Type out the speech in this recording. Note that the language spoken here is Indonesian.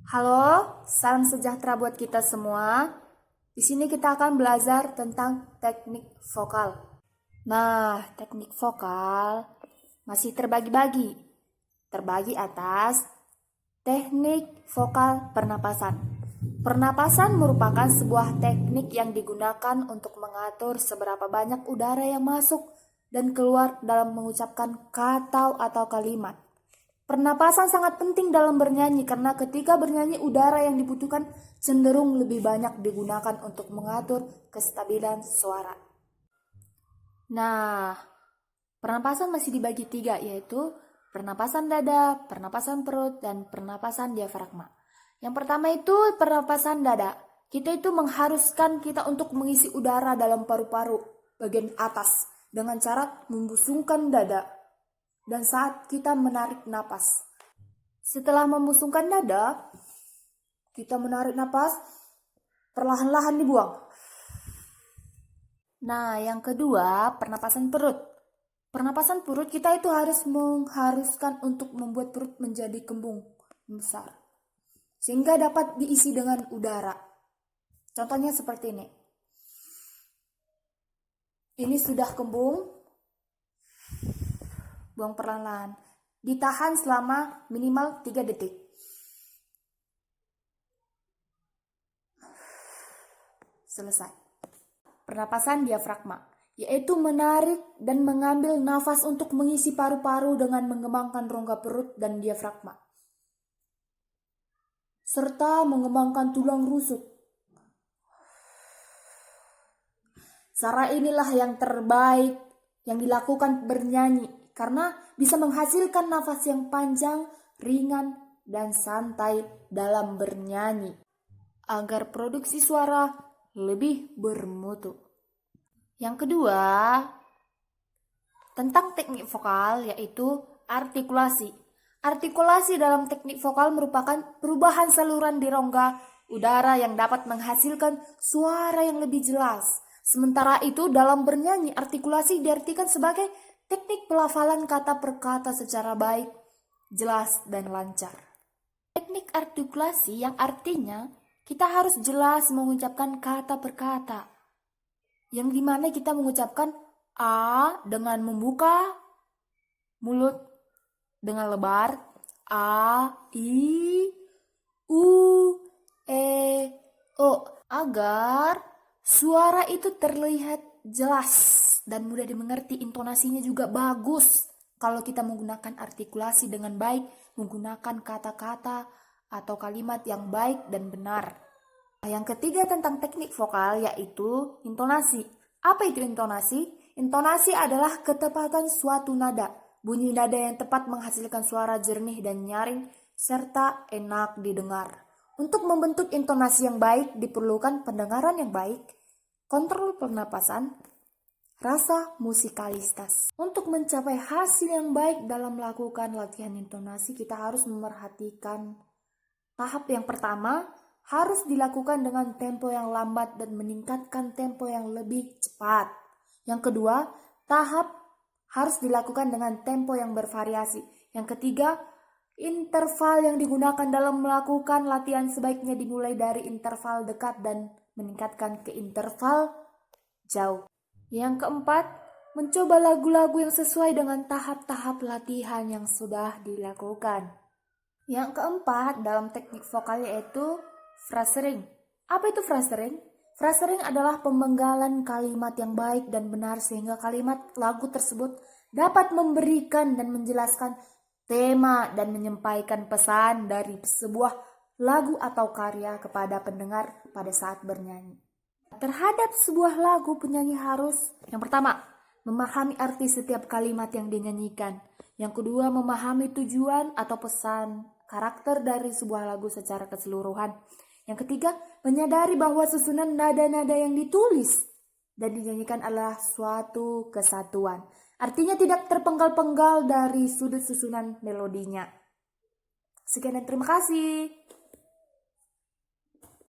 Halo, salam sejahtera buat kita semua. Di sini kita akan belajar tentang teknik vokal. Nah, teknik vokal masih terbagi-bagi. Terbagi atas teknik vokal pernapasan. Pernapasan merupakan sebuah teknik yang digunakan untuk mengatur seberapa banyak udara yang masuk dan keluar dalam mengucapkan kata atau kalimat. Pernapasan sangat penting dalam bernyanyi karena ketika bernyanyi udara yang dibutuhkan cenderung lebih banyak digunakan untuk mengatur kestabilan suara. Nah, pernapasan masih dibagi tiga, yaitu pernapasan dada, pernapasan perut, dan pernapasan diafragma. Yang pertama itu pernapasan dada. Kita itu mengharuskan kita untuk mengisi udara dalam paru-paru bagian atas dengan cara membusungkan dada. Dan saat kita menarik napas. Setelah membusungkan dada, kita menarik napas, perlahan-lahan dibuang. Nah, yang kedua, pernapasan perut. Pernapasan perut kita itu harus mengharuskan untuk membuat perut menjadi kembung besar. Sehingga dapat diisi dengan udara. Contohnya seperti ini. Ini sudah kembung. Buang perlahan-lahan. Ditahan selama minimal 3 detik. Selesai. Pernapasan diafragma, yaitu menarik dan mengambil nafas untuk mengisi paru-paru dengan mengembangkan rongga perut dan diafragma. Serta mengembangkan tulang rusuk. Cara inilah yang terbaik yang dilakukan bernyanyi. Karena bisa menghasilkan nafas yang panjang, ringan, dan santai dalam bernyanyi. Agar produksi suara lebih bermutu. Yang kedua, tentang teknik vokal yaitu artikulasi. Artikulasi dalam teknik vokal merupakan perubahan saluran di rongga udara yang dapat menghasilkan suara yang lebih jelas. Sementara itu dalam bernyanyi, artikulasi diartikan sebagai teknik pelafalan kata per kata secara baik, jelas, dan lancar. Teknik artikulasi yang artinya kita harus jelas mengucapkan kata per kata. Yang dimana kita mengucapkan A dengan membuka mulut dengan lebar. A, I, U, E, O. Agar suara itu terlihat jelas dan mudah dimengerti, intonasinya juga bagus. Kalau kita menggunakan artikulasi dengan baik, menggunakan kata-kata atau kalimat yang baik dan benar. Yang ketiga tentang teknik vokal yaitu intonasi. Apa itu intonasi? Intonasi adalah ketepatan suatu nada. Bunyi nada yang tepat menghasilkan suara jernih dan nyaring serta enak didengar. Untuk membentuk intonasi yang baik diperlukan pendengaran yang baik, kontrol pernapasan, rasa musikalitas. Untuk mencapai hasil yang baik dalam melakukan latihan intonasi, kita harus memerhatikan tahap yang pertama harus dilakukan dengan tempo yang lambat dan meningkatkan tempo yang lebih cepat. Yang kedua, tahap harus dilakukan dengan tempo yang bervariasi. Yang ketiga, interval yang digunakan dalam melakukan latihan sebaiknya dimulai dari interval dekat dan meningkatkan ke interval jauh. Yang keempat, mencoba lagu-lagu yang sesuai dengan tahap-tahap latihan yang sudah dilakukan. Yang keempat, dalam teknik vokal yaitu phrasering. Apa itu phrasering? Phrasering adalah pemenggalan kalimat yang baik dan benar sehingga kalimat lagu tersebut dapat memberikan dan menjelaskan tema dan menyampaikan pesan dari sebuah lagu atau karya kepada pendengar pada saat bernyanyi. Terhadap sebuah lagu, penyanyi harus yang pertama, memahami arti setiap kalimat yang dinyanyikan. Yang kedua, memahami tujuan atau pesan karakter dari sebuah lagu secara keseluruhan. Yang ketiga, menyadari bahwa susunan nada-nada yang ditulis dan dinyanyikan adalah suatu kesatuan. Artinya tidak terpenggal-penggal dari sudut susunan melodinya. Sekian dan terima kasih.